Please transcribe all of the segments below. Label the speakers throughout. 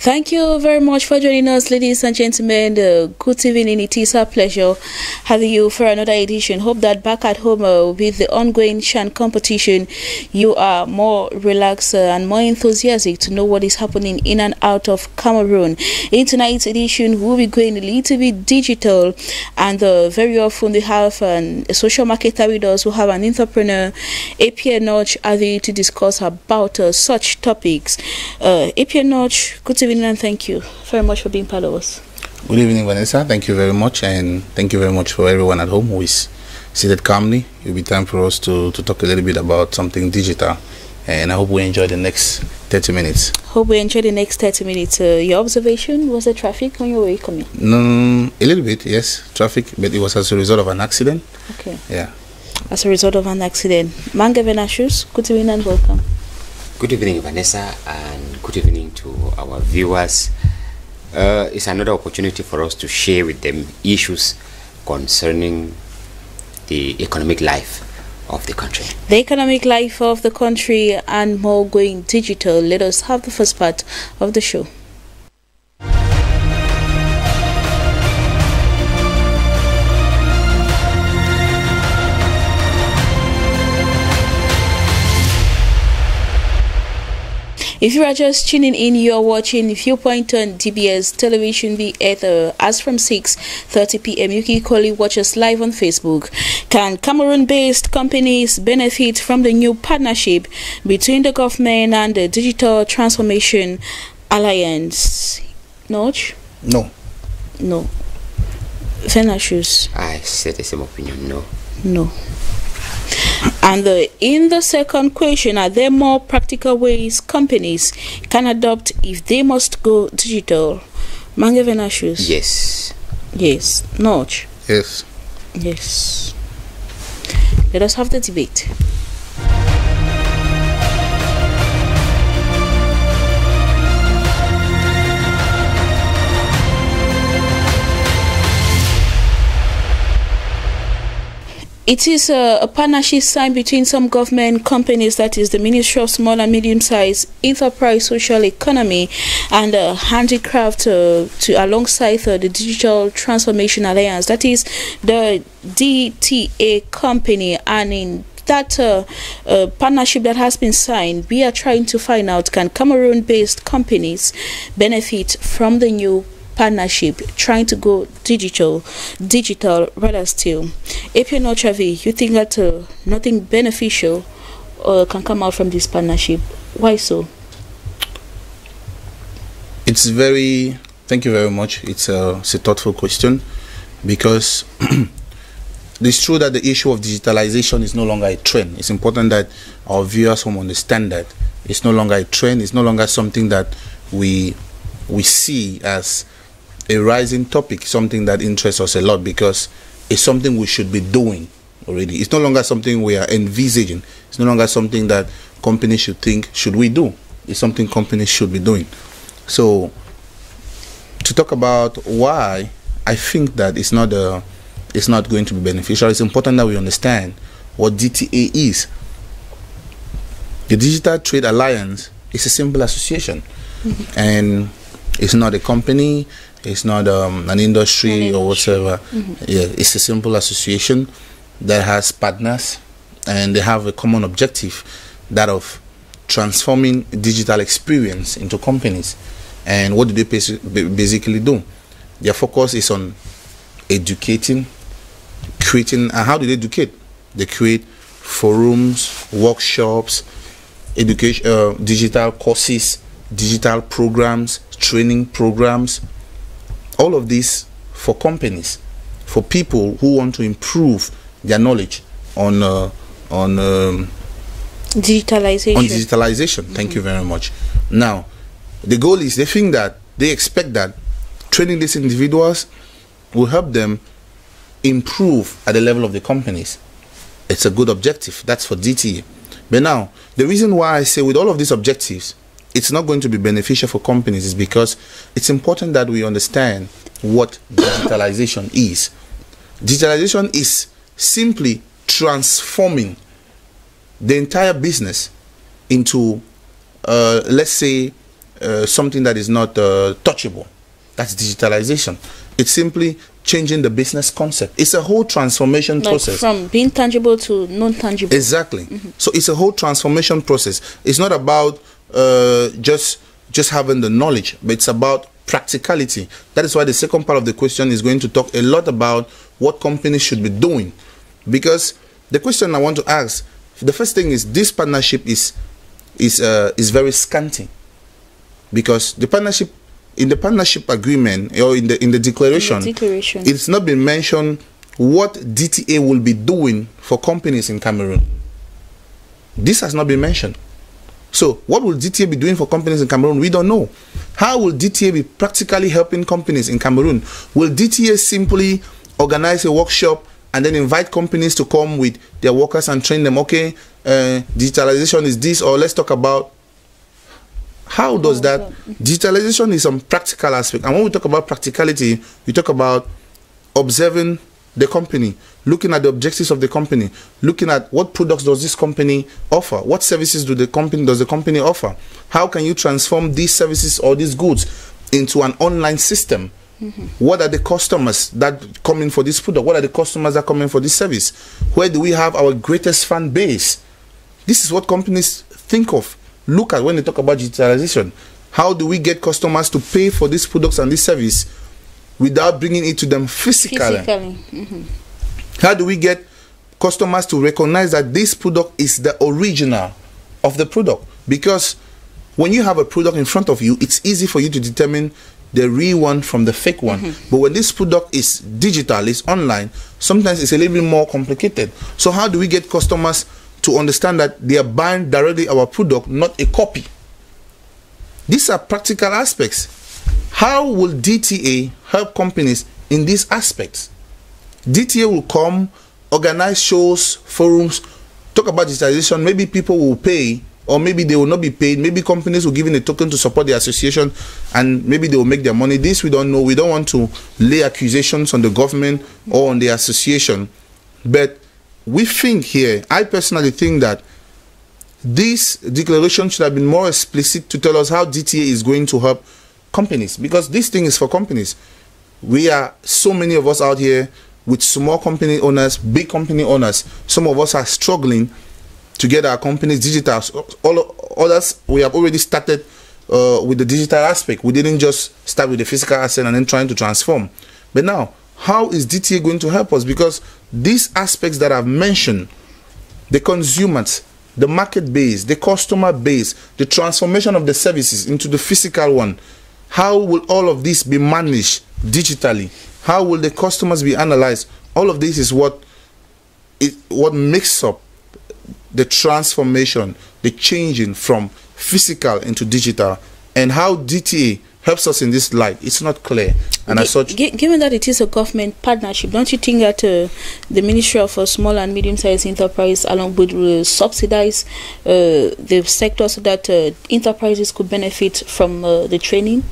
Speaker 1: Thank you very much for joining us, ladies and gentlemen. Good evening. It is a pleasure having you for another edition. Hope that back at home with the ongoing Shan competition, you are more relaxed and more enthusiastic to know what is happening in and out of Cameroon. In tonight's edition, we'll be going a little bit digital, and very often we have a social marketer with us who have an entrepreneur, APN Notch, to discuss about such topics. APN Notch, good evening and thank you very much for being part of us.
Speaker 2: Good evening, Vanessa. Thank you very much, and thank you very much for everyone at home who is seated calmly. It will be time for us to talk a little bit about something digital, and I hope we enjoy the next 30 minutes.
Speaker 1: Hope we enjoy the next 30 minutes. Your observation, was there traffic on your way coming?
Speaker 2: A little bit, yes, traffic, but it was as a result of an accident.
Speaker 1: Okay.
Speaker 2: Yeah.
Speaker 1: As a result of an accident. Mange Venashus, good evening and welcome.
Speaker 3: Good evening, Vanessa, and good evening to our viewers. It's another opportunity for us to share with them issues concerning the economic life of the country.
Speaker 1: The economic life of the country and more going digital. Let us have the first part of the show. If you are just tuning in, you are watching Viewpoint on DBS Television the Ether. As from 6:30 p.m. you can equally watch us live on Facebook. Can Cameroon-based companies benefit from the new partnership between the government and the Digital Transformation Alliance? Notch?
Speaker 2: No.
Speaker 1: No. Venashus?
Speaker 3: I said the same opinion, no.
Speaker 1: No. And in the second question, are there more practical ways companies can adopt if they must go digital? Mange Venashus?
Speaker 3: Yes.
Speaker 1: Yes. Notch?
Speaker 2: Yes.
Speaker 1: Yes. Let us have the debate. It is a partnership signed between some government companies, that is the Ministry of Small and Medium-Sized Enterprise Social Economy and Handicraft, alongside the Digital Transformation Alliance, that is the DTA company. And in that partnership that has been signed, we are trying to find out, can Cameroon-based companies benefit from the new partnership, trying to go digital rather still. APN Notch, you think that nothing beneficial can come out from this partnership? Why so?
Speaker 2: Thank you very much. It's a thoughtful question, because it's true that the issue of digitalization is no longer a trend. It's important that our viewers understand that it's no longer a trend. It's no longer something that we see as a rising topic, something that interests us a lot, because it's something we should be doing already. It's no longer something we are envisaging. It's no longer something that companies should think, should we do? It's something companies should be doing. So, to talk about why I think that it's not going to be beneficial, it's important that we understand what DTA is. The Digital Trade Alliance is a simple association, and it's not a company. It's not an industry or whatever. Yeah, it's a simple association that has partners, and they have a common objective, that of transforming digital experience into companies. And what do they basically do? Their focus is on educating, creating. And how do they educate? They create forums, workshops, education, digital courses, digital programs, training programs. All of this for companies, for people who want to improve their knowledge on digitalization. Thank you very much. Now, the goal is, they expect that training these individuals will help them improve at the level of the companies. It's a good objective. That's for DTA. But now, the reason why I say with all of these objectives, it's not going to be beneficial for companies is because it's important that we understand what digitalization is. Digitalization is simply transforming the entire business into, let's say, something that is not touchable. That's digitalization. It's simply changing the business concept. It's a whole transformation process.
Speaker 1: From being tangible to non-tangible.
Speaker 2: Exactly. So it's a whole transformation process. It's not about just having the knowledge, but it's about practicality. That is why the second part of the question is going to talk a lot about what companies should be doing. Because the question I want to ask, the first thing is, this partnership is very scanty, because the partnership, in the partnership agreement or in the declaration, it's not been mentioned what DTA will be doing for companies in Cameroon. This has not been mentioned. So what will DTA be doing for companies in Cameroon? We don't know. How will DTA be practically helping companies in Cameroon? Will DTA simply organize a workshop and then invite companies to come with their workers and train them? Okay, digitalization is this, or let's talk about how does that. Digitalization is some practical aspect. And when we talk about practicality, we talk about observing the company, looking at the objectives of the company, looking at what products does this company offer, what services does the company offer, how can you transform these services or these goods into an online system. What are the customers that come in for this product? What are the customers that come in for this service? Where do we have our greatest fan base? This is what companies think of, look at when they talk about digitalization. How do we get customers to pay for these products and this service without bringing it to them physically? How do we get customers to recognize that this product is the original of the product? Because when you have a product in front of you, it's easy for you to determine the real one from the fake one. But when this product is digital, it's online, sometimes it's a little bit more complicated. So how do we get customers to understand that they are buying directly our product, not a copy? These are practical aspects. How will DTA help companies in these aspects? DTA will come, organize shows, forums, talk about digitalization. Maybe people will pay, or maybe they will not be paid. Maybe companies will give in a token to support the association, and maybe they will make their money. This we don't know. We don't want to lay accusations on the government or on the association. But we think here, I personally think that this declaration should have been more explicit to tell us how DTA is going to help companies, because this thing is for companies. We are so many of us out here with small company owners, big company owners. Some of us are struggling to get our companies digital. All others, we have already started with the digital aspect. We didn't just start with the physical asset and then trying to transform. But now, how is DTA going to help us? Because these aspects that I've mentioned, the consumers, the market base, the customer base, the transformation of the services into the physical one, how will all of this be managed digitally? How will the customers be analyzed? All of this is what makes up the transformation, the changing from physical into digital, and how DTA helps us in this light. It's not clear. And as such,
Speaker 1: given that it is a government partnership, don't you think that the Ministry of Small and Medium-Sized Enterprise, along with subsidize the sector so that enterprises could benefit from the training?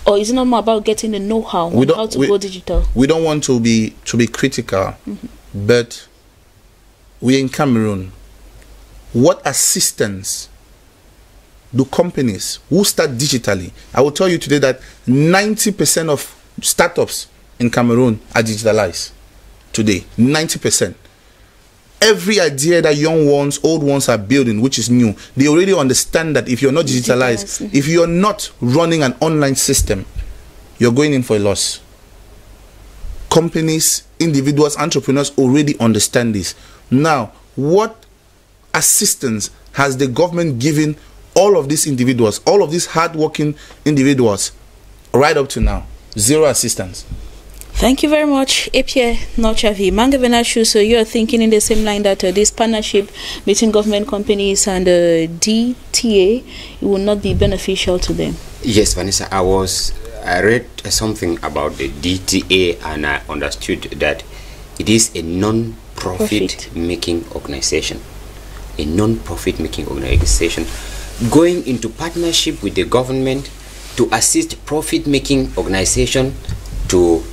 Speaker 1: Or is it not more about getting the know-how on how to go digital? We
Speaker 2: don't want to be critical, but we're in Cameroon. What assistance do companies who start digitally? I will tell you today that 90% of startups in Cameroon are digitalized today. 90%. Every idea that young ones, old ones are building, which is new, they already understand that if you're not digitalized, if you're not running an online system, you're going in for a loss. Companies, individuals, entrepreneurs already understand this. Now, what assistance has the government given all of these individuals, all of these hardworking individuals, right up to now? Zero assistance.
Speaker 1: Thank you very much, Epie Nochavi. Mangavenashu, so you are thinking in the same line that this partnership between government companies and DTA will not be beneficial to them?
Speaker 3: Yes, Vanessa, I read something about the DTA, and I understood that it is a non-profit making organization. A non-profit making organization going into partnership with the government to assist profit-making organization to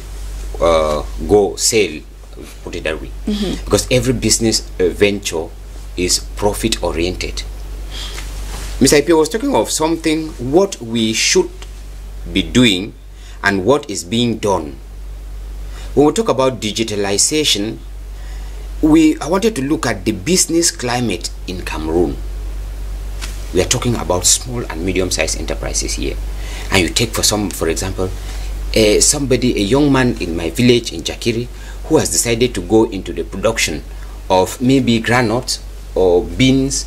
Speaker 3: go sell, put it that way, because every business venture is profit-oriented. Mr. IP was talking of something, what we should be doing and what is being done. When we talk about digitalization, I wanted to look at the business climate in Cameroon. We are talking about small and medium-sized enterprises here. And you take for example, a young man in my village in Jakiri who has decided to go into the production of maybe groundnuts or beans,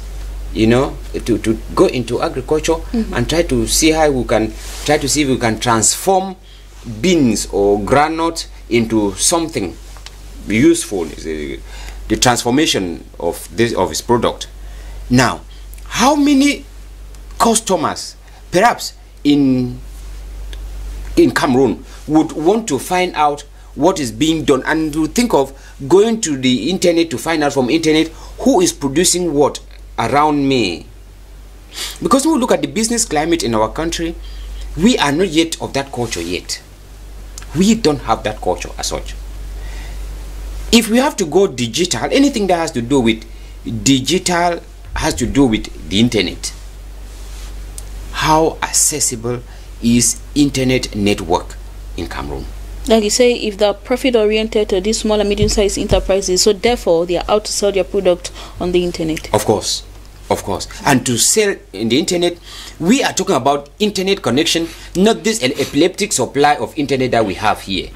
Speaker 3: you know, to go into agriculture and try to see how we can if we can transform beans or groundnut into something useful. The transformation of his product. Now, how many customers perhaps in Cameroon would want to find out what is being done and to think of going to the internet to find out from internet who is producing what around me? Because when we look at the business climate in our country, we are not yet of that culture yet. We don't have that culture as such. If we have to go digital, anything that has to do with digital has to do with the internet. How accessible is internet network in Cameroon?
Speaker 1: Like you say, if they're profit-oriented to these small and medium-sized enterprises, so therefore they are out to sell their product on the internet.
Speaker 3: Of course. Of course. And to sell in the internet, we are talking about internet connection, not this epileptic supply of internet that we have here.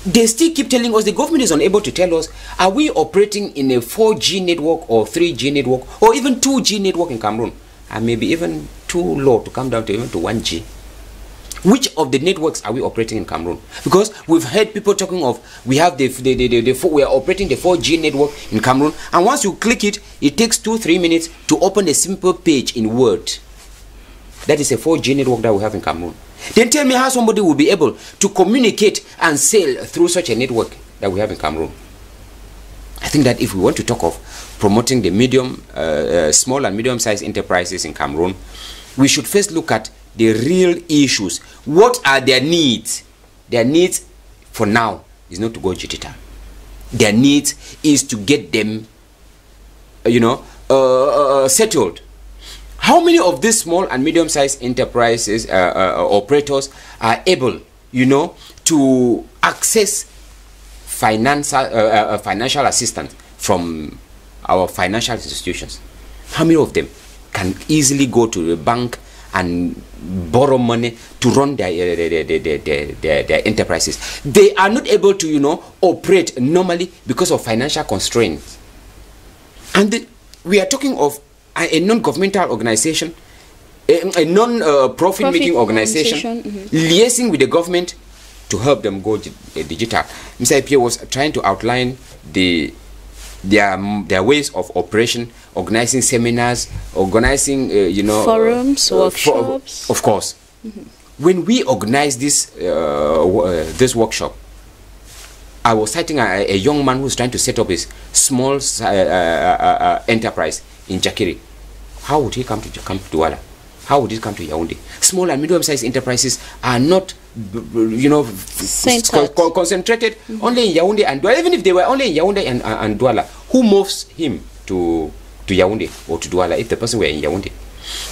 Speaker 3: They still keep telling us, the government is unable to tell us, are we operating in a 4G network or 3G network or even 2G network in Cameroon? And maybe even too low to come down to even to 1G. Which of the networks are we operating in Cameroon? Because we've heard people talking of, we have we are operating the 4G network in Cameroon, and once you click it, it takes 2-3 minutes to open a simple page in Word. That is a 4G network that we have in Cameroon. Then tell me how somebody will be able to communicate and sell through such a network that we have in Cameroon. I think that if we want to talk of promoting the small and medium-sized enterprises in Cameroon, we should first look at the real issues. What are their needs? Their needs for now is not to go digital. Their needs is to get them, settled. How many of these small and medium-sized enterprises, operators, are able, to access financial assistance from our financial institutions? How many of them can easily go to the bank and borrow money to run their enterprises? They are not able to, operate normally because of financial constraints. And we are talking of a non-governmental organization, a non-profit making organization, liaising with the government to help them go digital. Mr. Ipie was trying to outline their ways of operation, organizing seminars, organizing
Speaker 1: forums, workshops.
Speaker 3: Of course. When we organized this workshop, I was citing a young man who was trying to set up his small enterprise in Jakiri. How would he come to Douala? How would he come to Yaoundé? Small and medium-sized enterprises are not, concentrated only in Yaoundé and Douala. Even if they were only in Yaoundé and Douala, who moves him to Yaoundé or to Douala if the person were in Yaoundé?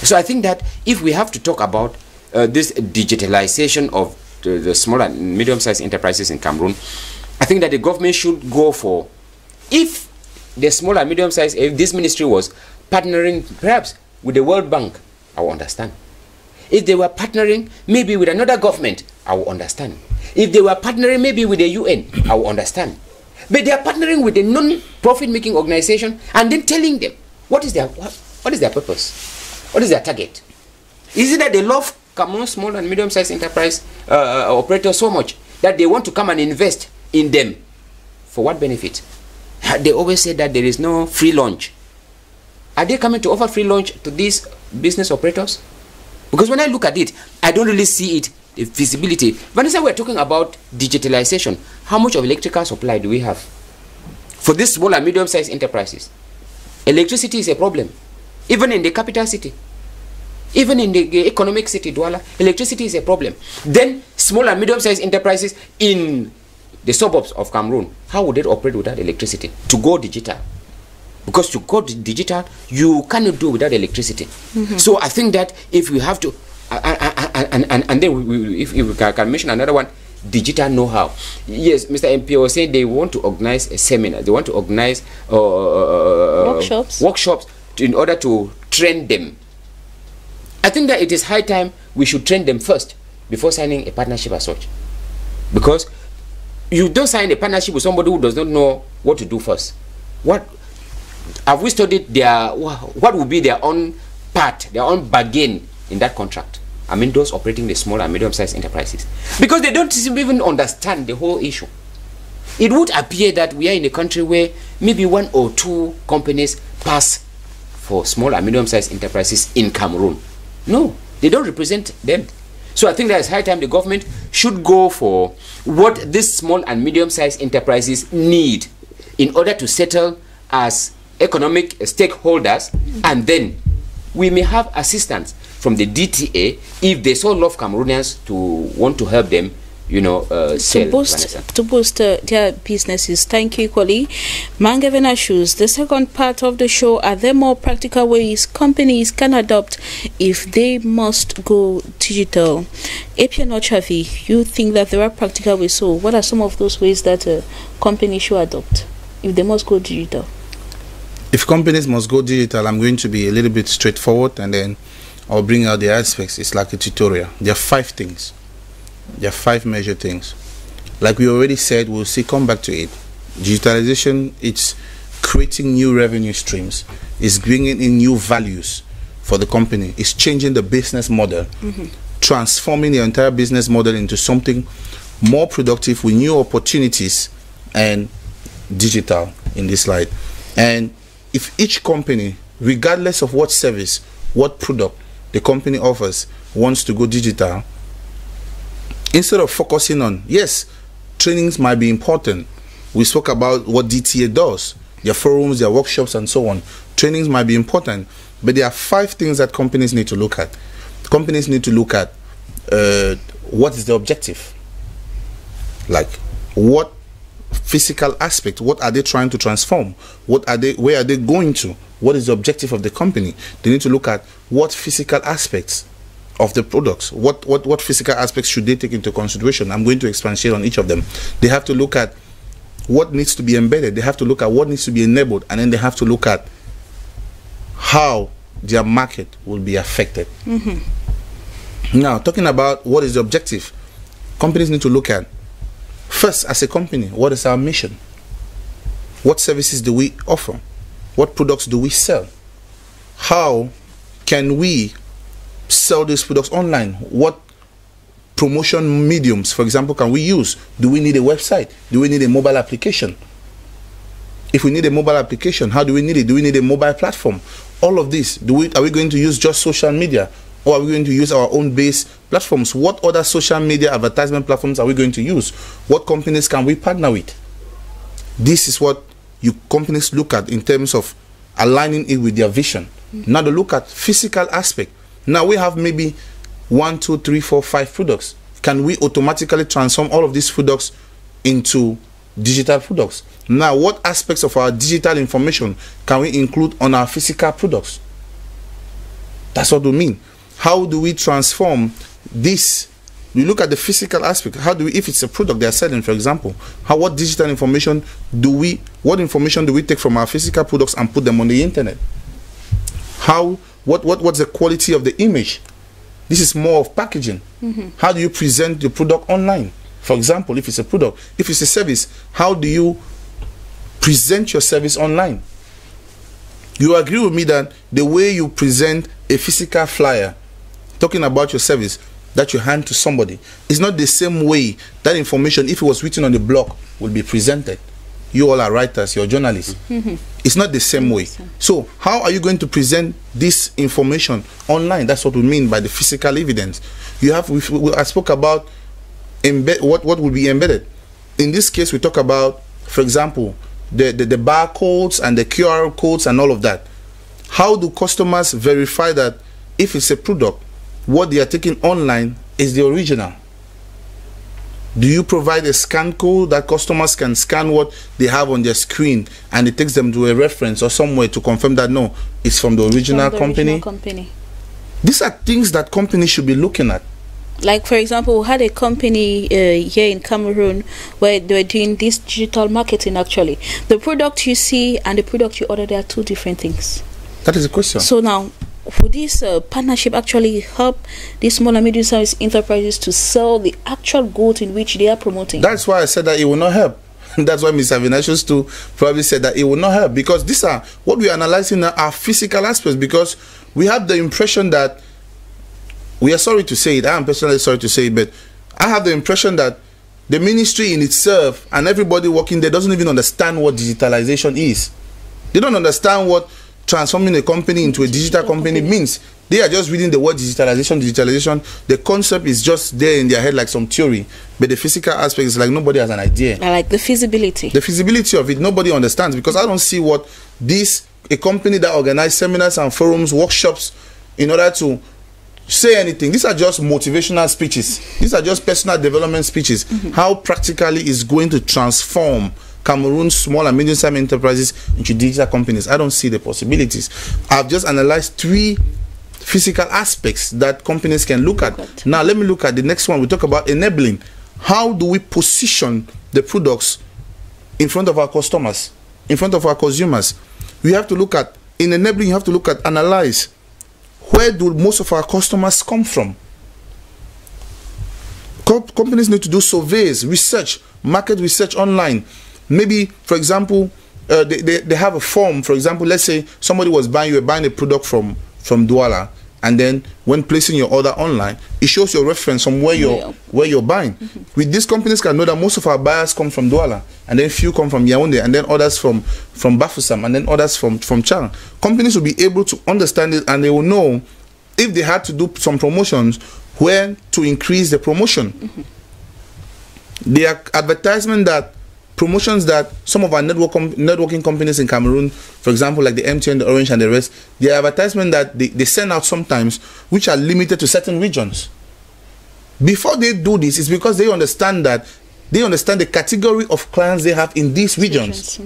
Speaker 3: So I think that if we have to talk about this digitalization of the small and medium-sized enterprises in Cameroon, I think that the government should go for, if the small and medium-sized, if this ministry was partnering perhaps with the World Bank, I will understand. If they were partnering maybe with another government, I will understand. If they were partnering maybe with the UN, I will understand. But they are partnering with a non-profit making organization and then telling them what is their purpose, what is their target. Is it that they love Cameroon small and medium-sized enterprise operators so much that they want to come and invest in them? For what benefit? They always say that there is no free lunch. Are they coming to offer free lunch to these business operators? Because when I look at it, I don't really see it, the feasibility. Vanessa, we're talking about digitalization. How much of electrical supply do we have for these small and medium-sized enterprises? Electricity is a problem. Even in the capital city, even in the economic city, Douala, electricity is a problem. Then small and medium-sized enterprises in the suburbs of Cameroon, how would they operate without electricity to go digital? Because to go digital, you cannot do without electricity. So I think that if we have to, and then if we can mention another one, digital know-how. Yes, Mr. MP was saying they want to organize a seminar. They want to organize workshops in order to train them. I think that it is high time we should train them first before signing a partnership as such. Because you don't sign a partnership with somebody who does not know what to do first. What have we studied what will be their own part, their own bargain in that contract? I mean, those operating the small and medium-sized enterprises. Because they don't even understand the whole issue. It would appear that we are in a country where maybe 1 or 2 companies pass for small and medium-sized enterprises in Cameroon. No, they don't represent them. So I think that it's high time the government should go for what these small and medium-sized enterprises need in order to settle as economic stakeholders, and then we may have assistance from the DTA if they so love Cameroonians to want to help them, you know, sell.
Speaker 1: To boost their businesses. Thank you, Kwali. Mangavena Shoes, the second part of the show, are there more practical ways companies can adopt if they must go digital? Apia Chavi, you think that there are practical ways, so what are some of those ways that companies should adopt if they must go digital?
Speaker 2: If companies must go digital, I'm going to be a little bit straightforward, and then I'll bring out the aspects. It's like a tutorial. There are 5 things. There are 5 major things. Like we already said, we'll come back to it. Digitalization, it's creating new revenue streams. It's bringing in new values for the company. It's changing the business model, transforming the entire business model into something more productive with new opportunities and digital in this light. And if each company, regardless of what service, what product the company offers, wants to go digital, instead of focusing on, yes, trainings might be important. We spoke about what DTA does, their forums, their workshops, and so on. Trainings might be important, but there are 5 things that companies need to look at. Companies need to look at what is the objective? Like, what physical aspect, what are they trying to transform? Where are they going to? What is the objective of the company? They need to look at what physical aspects of the products, what physical aspects should they take into consideration. I'm going to expatiate on each of them. They have to look at what needs to be embedded. They have to look at what needs to be enabled, and then they have to look at how their market will be affected. Now, talking about what is the objective, companies need to look at, first, as a company, what is our mission? What services do we offer? What products do we sell? How can we sell these products online? What promotion mediums, for example, can we use? Do we need a website? Do we need a mobile application? If we need a mobile application, how do we need it? Do we need a mobile platform? All of this, are we going to use just social media, or are we going to use our own base platforms? What other social media advertisement platforms are we going to use? What companies can we partner with? This is what companies look at in terms of aligning it with their vision. Now they look at physical aspect. Now we have maybe 1, 2, 3, 4, 5 products. Can we automatically transform all of these products into digital products? Now, what aspects of our digital information can we include on our physical products? That's what we mean. How do we transform this? We look at the physical aspect. How do we, if it's a product they are selling, for example, what digital information what information do we take from our physical products and put them on the internet? What's the quality of the image? This is more of packaging. How do you present the product online? For example, if it's a product, if it's a service, how do you present your service online? You agree with me that the way you present a physical flyer talking about your service that you hand to somebody is not the same way that information, if it was written on the blog, will be presented. You all are writers, you're journalists. It's not the same way. So how are you going to present this information online? That's what we mean by the physical evidence. I spoke about what will be embedded. In this case, we talk about, for example, the barcodes and the QR codes and all of that. How do customers verify that if it's a product, what they are taking online is the original? Do you provide a scan code that customers can scan what they have on their screen and it takes them to a reference or somewhere to confirm that no, it's from the original company? These are things that companies should be looking at.
Speaker 1: Like, for example, we had a company here in Cameroon where they were doing this digital marketing. Actually, the product you see and the product you order, they are two different things.
Speaker 2: That is the question.
Speaker 1: So now, would this partnership actually help these small and medium-sized enterprises to sell the actual goods in which they are promoting?
Speaker 2: That's why I said that it will not help. That's why Mr. Vinicius too probably said that it will not help, because these are what we are analyzing now are physical aspects, because we have the impression that, we are sorry to say it, I am personally sorry to say it, but I have the impression that the ministry in itself and everybody working there doesn't even understand what digitalization is. They don't understand what transforming a company into a digital company means. They are just reading the word digitalization. The concept is just there in their head like some theory, but the physical aspect is like nobody has an idea.
Speaker 1: I like the feasibility.
Speaker 2: The feasibility of it, nobody understands, because I don't see what a company that organizes seminars and forums, workshops in order to say anything. These are just motivational speeches. These are just personal development speeches. How practically is going to transform Cameroon's small and medium-sized enterprises into digital companies? I don't see the possibilities. I've just analyzed 3 physical aspects that companies can look at. Now let me look at the next one. We talk about enabling. How do we position the products in front of our customers, in front of our consumers? We have to look at, in enabling, you have to look at, analyze, where do most of our customers come from? Companies need to do surveys, research, market research online. Maybe, for example, they have a form. For example, let's say somebody was buying, you were buying a product from Douala, and then when placing your order online, it shows your reference from where you're buying. With these companies can know that most of our buyers come from Douala, and then few come from Yaoundé, and then others from Bafoussam, and then others from Chang. Companies will be able to understand it, and they will know if they had to do some promotions, where to increase the promotion. There are advertisement that promotions that some of our networking companies in Cameroon, for example, like the MTN, the Orange, and the rest, the advertisement that they send out sometimes, which are limited to certain regions. Before they do this, it's because they understand that the category of clients they have in these regions.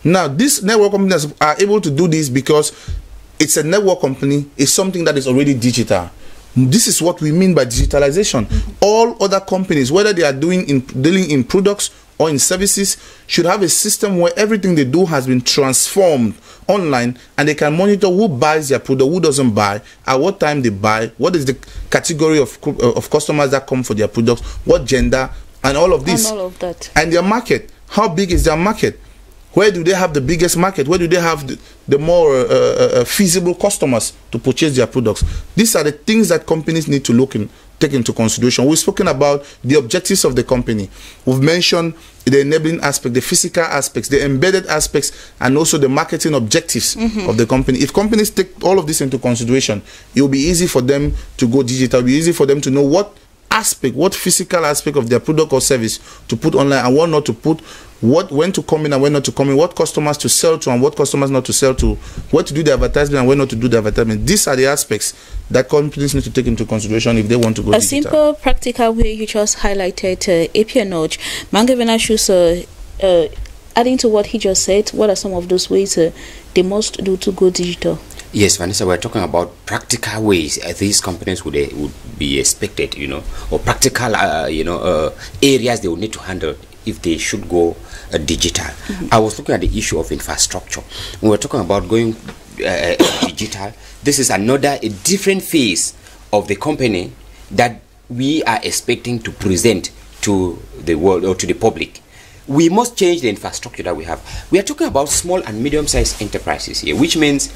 Speaker 2: Now, these network companies are able to do this because it's a network company, it's something that is already digital. This is what we mean by digitalization. All other companies, whether they are dealing in products or in services, should have a system where everything they do has been transformed online, and they can monitor who buys their product, who doesn't buy, at what time they buy, what is the category of customers that come for their products, what gender, and all of this.
Speaker 1: And all of that.
Speaker 2: And their market. How big is their market? Where do they have the biggest market? Where do they have the more feasible customers to purchase their products? These are the things that companies need to take into consideration. We've spoken about the objectives of the company. We've mentioned the enabling aspect, the physical aspects, the embedded aspects, and also the marketing objectives of the company. If companies take all of this into consideration, it will be easy for them to go digital. It will be easy for them to know what physical aspect of their product or service to put online and what not to put, when to come in and when not to come in, what customers to sell to and what customers not to sell to, what to do the advertisement and when not to do the advertisement. These are the aspects that companies need to take into consideration if they want to go digital.
Speaker 1: A simple, practical way you just highlighted, APNOJ. Mange Venatius, adding to what he just said, what are some of those ways they must do to go digital?
Speaker 3: Yes, Vanessa, we're talking about practical ways these companies would be expected, or practical, areas they would need to handle if they should go digital. I was looking at the issue of infrastructure. When we're talking about going digital, this is a different phase of the company that we are expecting to present to the world or to the public. We must change the infrastructure that we have. We are talking about small and medium-sized enterprises here, which means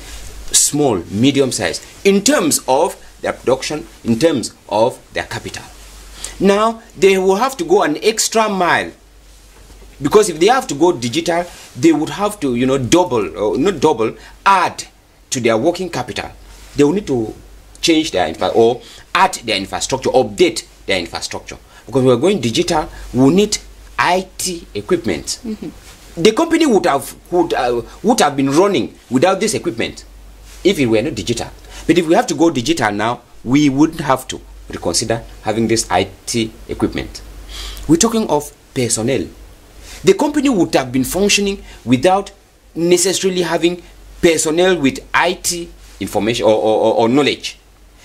Speaker 3: small, medium-sized, in terms of their production, in terms of their capital. Now, they will have to go an extra mile, because if they have to go digital, they would have to, add to their working capital. They will need to change their add their infrastructure, update their infrastructure. Because we are going digital, we need IT equipment. The company would have been running without this equipment if it were not digital. But if we have to go digital now, we wouldn't have to reconsider having this IT equipment. We're talking of personnel. The company would have been functioning without necessarily having personnel with IT information or knowledge.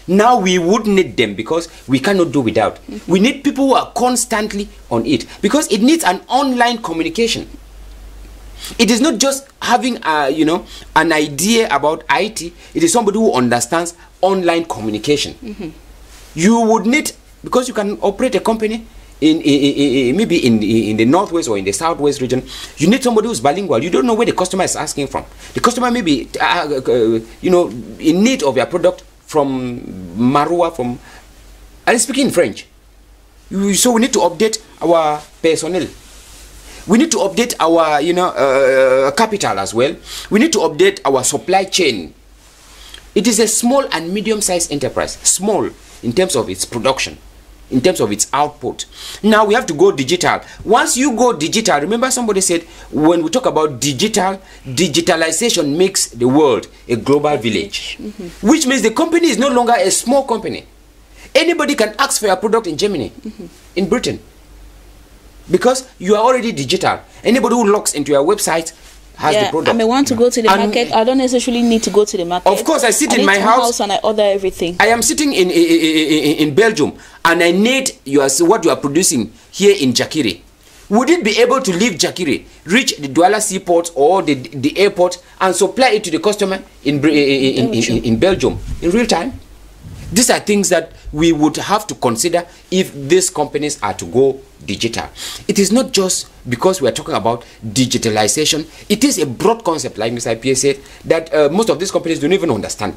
Speaker 3: Now we would need them because we cannot do without. We need people who are constantly on it because it needs an online communication. It is not just having an idea about IT. It is somebody who understands online communication. You would need, because you can operate a company maybe in the northwest or in the southwest region, you need somebody who's bilingual. You don't know where the customer is asking from. The customer may be in need of your product from Marua, and speaking French. So we need to update our personnel. We need to update our capital as well. We need to update our supply chain. It is a small and medium-sized enterprise, small in terms of its production, in terms of its output. Now we have to go digital. Once you go digital, remember somebody said when we talk about digitalization makes the world a global village, which means the company is no longer a small company. Anybody can ask for your product in Germany, in Britain, because you are already digital. Anybody who logs into your website has the product.
Speaker 1: I may want to go to the market. I don't necessarily need to go to the market.
Speaker 3: Of course, I sit in my house
Speaker 1: and I order everything.
Speaker 3: I am sitting in Belgium and I need what you are producing here in Jakiri. Would it be able to leave Jakiri, reach the Douala seaport or the airport and supply it to the customer in Belgium in real time? These are things that we would have to consider if these companies are to go digital. It is not just because we are talking about digitalization. It is a broad concept, like Mr. IPA said, that most of these companies don't even understand.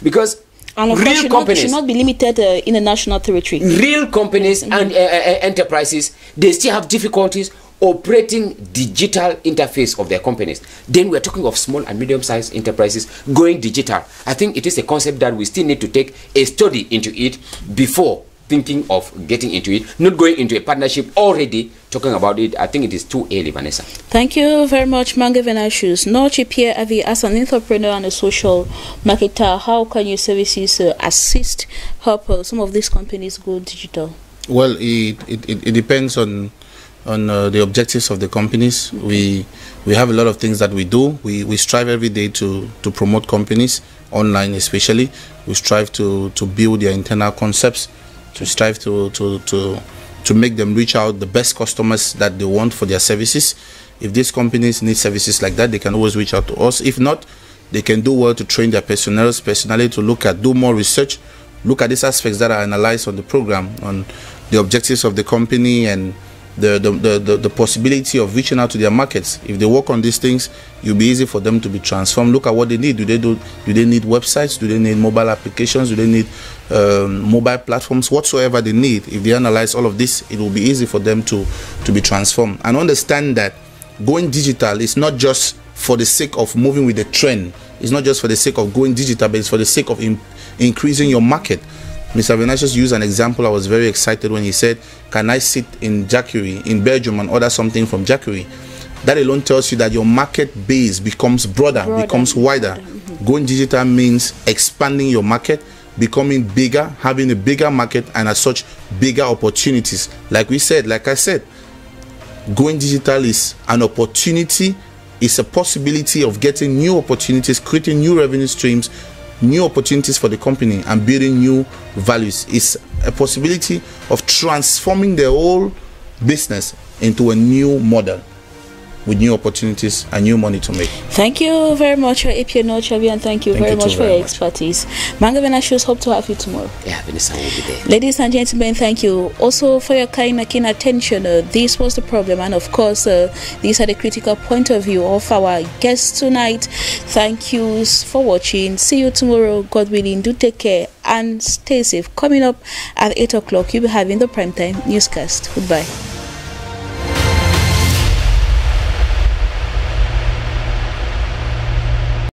Speaker 3: Because real companies
Speaker 1: should not be limited in a national territory.
Speaker 3: Real companies and enterprises, they still have difficulties operating digital interface of their companies. Then we're talking of small and medium-sized enterprises going digital. I think it is a concept that we still need to take a study into it before thinking of getting into it, not going into a partnership already talking about it. I think it is too early, Vanessa.
Speaker 1: Thank you very much, Mange Venatius. Nochi Pierre Avi, as an entrepreneur and a social marketer, how can your services help some of these companies go digital?
Speaker 2: Well, it depends on the objectives of the companies. We have a lot of things that we do. We strive every day to promote companies online, especially. We strive to build their internal concepts, to strive to make them reach out the best customers that they want for their services. If these companies need services like that, they can always reach out to us. If not, they can do well to train their personally to do more research, look at these aspects that are analyzed on the program, on the objectives of the company and the possibility of reaching out to their markets. If they work on these things, it'll be easy for them to be transformed. Look at what they need. Do they need websites? Do they need mobile applications? Do they need mobile platforms? Whatsoever they need, if they analyze all of this, it will be easy for them to be transformed. And understand that going digital is not just for the sake of moving with the trend. It's not just for the sake of going digital, but it's for the sake of increasing your market. Mr. Venatius used an example. I was very excited when he said, can I sit in Jakiri, in Belgium, and order something from Jakiri? That alone tells you that your market base becomes broader. Becomes wider. Going digital means expanding your market, becoming bigger, having a bigger market, and as such, bigger opportunities. Like I said, going digital is an opportunity. It's a possibility of getting new opportunities, creating new revenue streams, new opportunities for the company, and building new values. It's a possibility of transforming the whole business into a new model with new opportunities and new money to make.
Speaker 1: Thank you very much, Ipia Nochavi, and thank you very much for your expertise. Mange Venatius, hope to have you tomorrow.
Speaker 3: Yeah, Vanessa will be there.
Speaker 1: Ladies and gentlemen, thank you also for your kind attention. This was the problem, and of course, these are the critical point of view of our guests tonight. Thank you for watching. See you tomorrow, God willing. Do take care and stay safe. Coming up at 8 o'clock, you'll be having the primetime newscast. Goodbye.